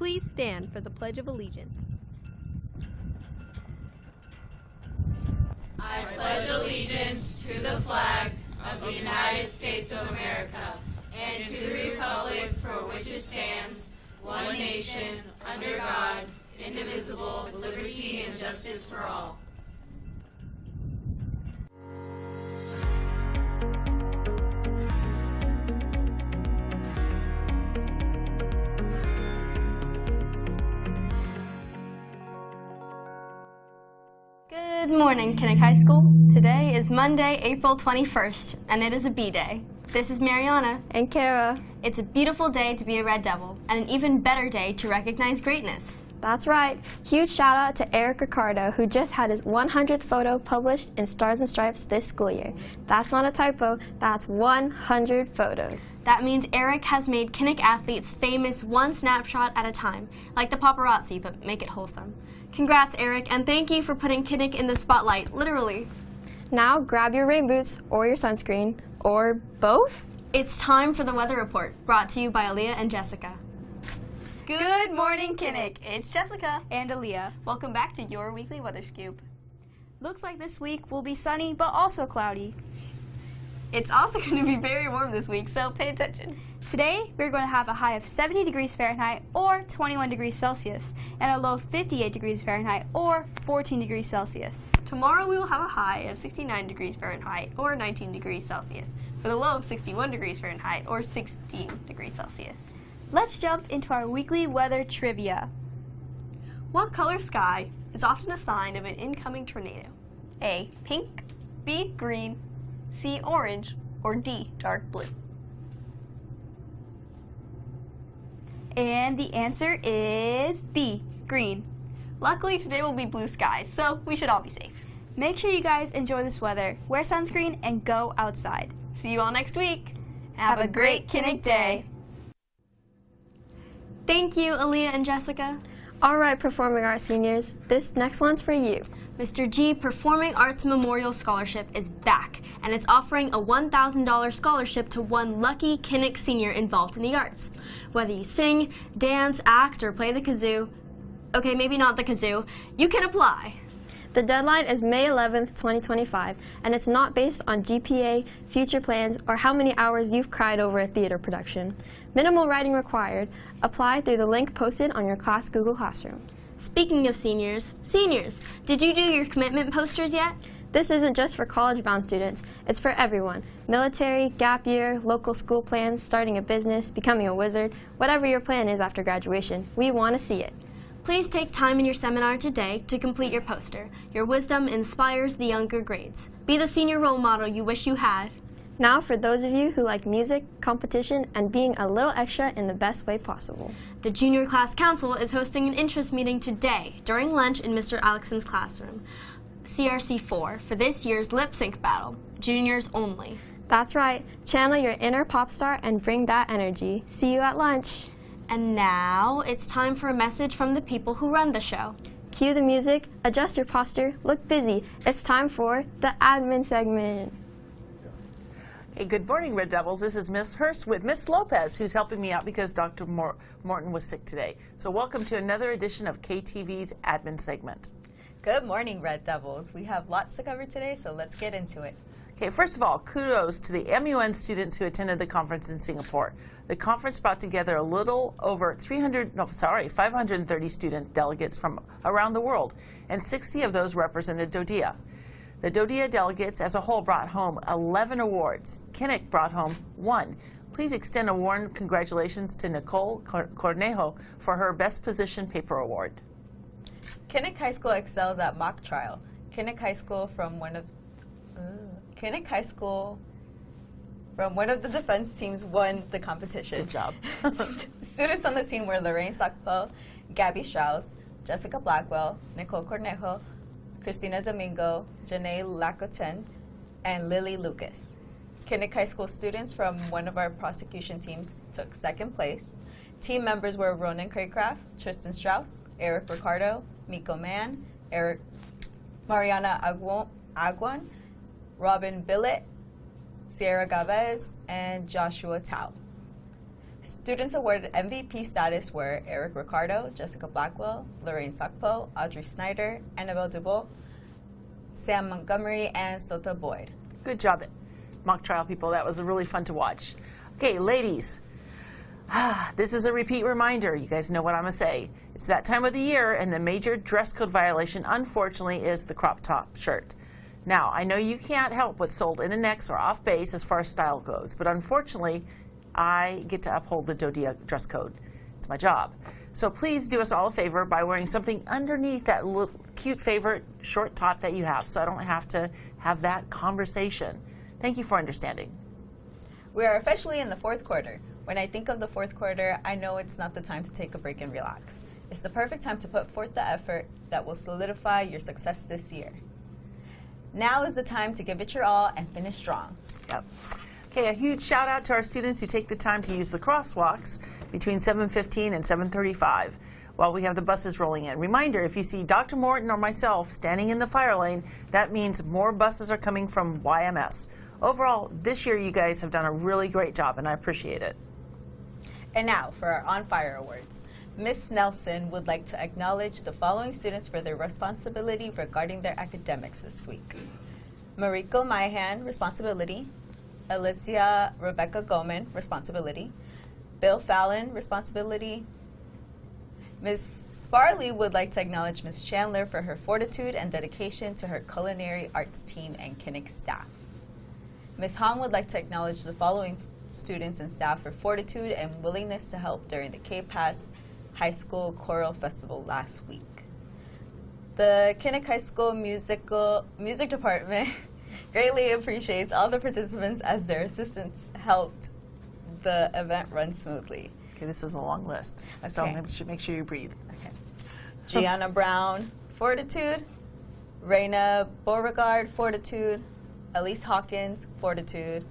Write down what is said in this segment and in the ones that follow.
Please stand for the Pledge of Allegiance. I pledge allegiance to the flag of the United States of America and to the republic for which it stands, one nation, under God, indivisible, with liberty and justice for all. Good morning, Kinnick High School. Today is Monday, April 21st, and it is a B-Day. This is Mariana. And Kara. It's a beautiful day to be a Red Devil, and an even better day to recognize greatness. That's right. Huge shout out to Eric Ricardo, who just had his 100th photo published in Stars and Stripes this school year. That's not a typo, that's 100 photos. That means Eric has made Kinnick athletes famous one snapshot at a time, like the paparazzi, but make it wholesome. Congrats, Eric, and thank you for putting Kinnick in the spotlight, literally. Now grab your rain boots or your sunscreen, or both. It's time for the weather report, brought to you by Aaliyah and Jessica. Good morning, Kinnick. It's Jessica and Aaliyah. Welcome back to your weekly weather scoop. Looks like this week will be sunny, but also cloudy. It's also going to be very warm this week, so pay attention. Today, we're going to have a high of 70 degrees Fahrenheit or 21 degrees Celsius, and a low of 58 degrees Fahrenheit or 14 degrees Celsius. Tomorrow we will have a high of 69 degrees Fahrenheit or 19 degrees Celsius, with a low of 61 degrees Fahrenheit or 16 degrees Celsius. Let's jump into our weekly weather trivia. What color sky is often a sign of an incoming tornado? A, pink, B, green, C, orange, or D, dark blue? And the answer is B, green. Luckily, today will be blue skies, so we should all be safe. Make sure you guys enjoy this weather, wear sunscreen, and go outside. See you all next week. Have a great Kinnick Day. Thank you, Aaliyah and Jessica. All right, performing arts seniors, this next one's for you. Mr. G Performing Arts Memorial Scholarship is back, and it's offering a $1,000 scholarship to one lucky Kinnick senior involved in the arts. Whether you sing, dance, act, or play the kazoo, okay, maybe not the kazoo, you can apply. The deadline is May 11th, 2025, and it's not based on GPA, future plans, or how many hours you've cried over a theater production. Minimal writing required. Apply through the link posted on your class Google Classroom. Speaking of seniors, did you do your commitment posters yet? This isn't just for college-bound students, it's for everyone. Military, gap year, local school plans, starting a business, becoming a wizard, whatever your plan is after graduation, we want to see it. Please take time in your seminar today to complete your poster. Your wisdom inspires the younger grades. Be the senior role model you wish you had. Now for those of you who like music, competition, and being a little extra in the best way possible. The Junior Class Council is hosting an interest meeting today during lunch in Mr. Alexson's classroom, CRC 4, for this year's lip sync battle, juniors only. That's right. Channel your inner pop star and bring that energy. See you at lunch. And now it's time for a message from the people who run the show. Cue the music, adjust your posture, look busy. It's time for the admin segment. Hey, good morning, Red Devils. This is Miss Hurst with Miss Lopez, who's helping me out because Dr. Morton was sick today. So welcome to another edition of KTV's admin segment. Good morning, Red Devils. We have lots to cover today, so let's get into it. Okay, first of all, kudos to the MUN students who attended the conference in Singapore. The conference brought together a little over 530 student delegates from around the world, and 60 of those represented DODEA. The DODEA delegates as a whole brought home 11 awards. Kinnick brought home 1. Please extend a warm congratulations to Nicole Cornejo for her Best Position Paper Award. Kinnick High School excels at mock trial. Kinnick High School from one of the defense teams won the competition. Good job. Students on the team were Lorraine Sakpo, Gabby Strauss, Jessica Blackwell, Nicole Cornejo, Christina Domingo, Janae Lacoten, and Lily Lucas. Kinnick High School students from one of our prosecution teams took second place. Team members were Ronan Craycraft, Tristan Strauss, Eric Ricardo, Miko Mann, Mariana Aguan, Robin Billett, Sierra Gavez, and Joshua Tao. Students awarded MVP status were Eric Ricardo, Jessica Blackwell, Lorraine Sakpo, Audrey Snyder, Annabelle Dubois, Sam Montgomery, and Sota Boyd. Good job, mock trial people. That was really fun to watch. Okay, ladies, this is a repeat reminder. You guys know what I'm going to say. It's that time of the year, and the major dress code violation, unfortunately, is the crop top shirt. Now, I know you can't help what's sold in the necks or off base as far as style goes, but unfortunately, I get to uphold the DODEA dress code. It's my job. So please do us all a favor by wearing something underneath that little cute favorite short top that you have, so I don't have to have that conversation. Thank you for understanding. We are officially in the fourth quarter. When I think of the fourth quarter, I know it's not the time to take a break and relax. It's the perfect time to put forth the effort that will solidify your success this year. Now is the time to give it your all and finish strong. Yep. Okay, a huge shout out to our students who take the time to use the crosswalks between 7:15 and 7:35 while we have the buses rolling in. Reminder, if you see Dr. Morton or myself standing in the fire lane, that means more buses are coming from YMS. Overall, this year you guys have done a really great job, and I appreciate it. And now for our On Fire Awards. Ms. Nelson would like to acknowledge the following students for their responsibility regarding their academics this week. Mariko Maihan, responsibility. Alicia Rebecca Goman, responsibility. Bill Fallon, responsibility. Ms. Farley would like to acknowledge Ms. Chandler for her fortitude and dedication to her culinary arts team and Kinnick staff. Ms. Hong would like to acknowledge the following students and staff for fortitude and willingness to help during the K-PAS High School Choral Festival last week. The Kinnick High School music department greatly appreciates all the participants as their assistants helped the event run smoothly. Okay, this is a long list, so make sure you breathe. Okay. Gianna Brown, fortitude. Reina Beauregard, fortitude. Elise Hawkins, fortitude.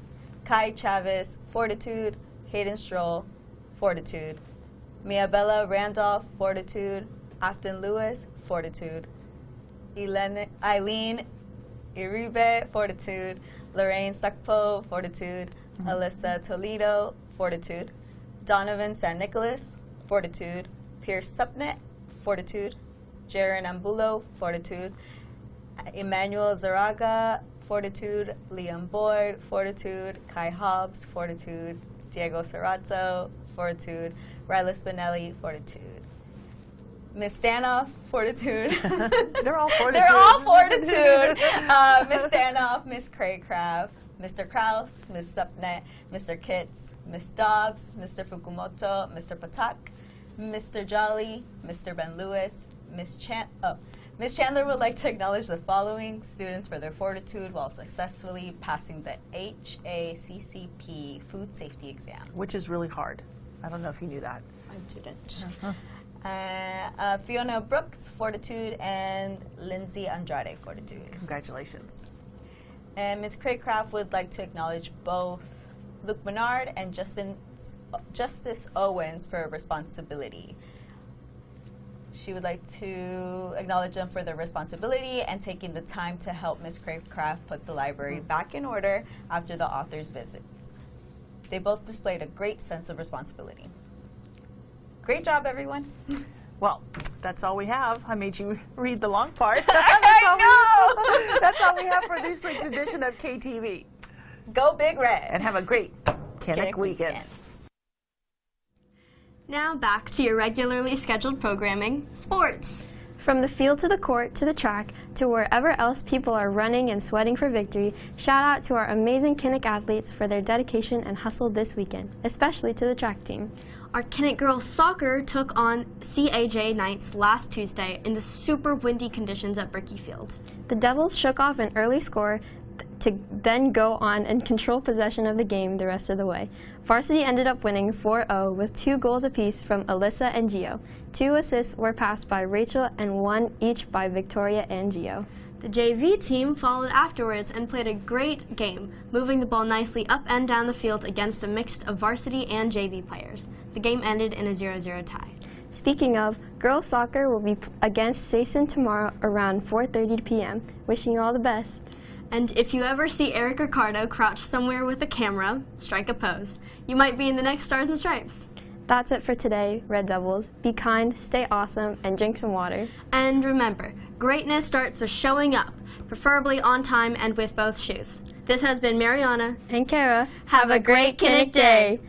Kai Chavez, fortitude. Hayden Stroll, fortitude. Miabella Randolph, fortitude. Afton Lewis, fortitude. Eileen Iribe, fortitude. Lorraine Sakpo, fortitude. Alyssa Toledo, fortitude. Donovan San Nicolas, fortitude. Pierce Supnet, fortitude. Jaron Ambulo, fortitude. Emmanuel Zaraga, fortitude. Liam Boyd, fortitude. Kai Hobbs, fortitude. Diego Serrato, fortitude. Ryla Spinelli, fortitude. Miss Stanoff, fortitude. They're all fortitude. They're all fortitude. Miss Stanoff, Miss Craycraft, Mr. Kraus, Miss Supnet, Mr. Kitts, Miss Dobbs, Mr. Fukumoto, Mr. Patak, Mr. Jolly, Mr. Ben Lewis, Miss Chandler would like to acknowledge the following students for their fortitude while successfully passing the HACCP food safety exam. Which is really hard. I don't know if you knew that. I didn't. Fiona Brooks, fortitude, and Lindsay Andrade, fortitude. Congratulations. And Ms. Craycraft would like to acknowledge both Luke Menard and Justice Owens for responsibility. She would like to acknowledge them for their responsibility and taking the time to help Ms. Craycraft put the library back in order after the author's visits. They both displayed a great sense of responsibility. Great job, everyone. Well, that's all we have. I made you read the long part. That's all we have for this week's edition of KTV. Go Big Red. And have a great Kinnick weekend. Now back to your regularly scheduled programming, sports. From the field to the court to the track to wherever else people are running and sweating for victory, shout out to our amazing Kinnick athletes for their dedication and hustle this weekend, especially to the track team. Our Kinnick girls soccer took on CAJ Knights last Tuesday in the super windy conditions at Brickey Field. The Devils shook off an early score to then go on and control possession of the game the rest of the way. Varsity ended up winning 4-0 with 2 goals apiece from Alyssa and Gio. 2 assists were passed by Rachel and 1 each by Victoria and Gio. The JV team followed afterwards and played a great game, moving the ball nicely up and down the field against a mix of varsity and JV players. The game ended in a 0-0 tie. Speaking of, girls soccer will be against Sason tomorrow around 4:30 p.m. Wishing you all the best. And if you ever see Eric Ricardo crouched somewhere with a camera, strike a pose. You might be in the next Stars and Stripes. That's it for today, Red Devils. Be kind, stay awesome, and drink some water. And remember, greatness starts with showing up, preferably on time and with both shoes. This has been Mariana And Kara, Have a great Kinnick day.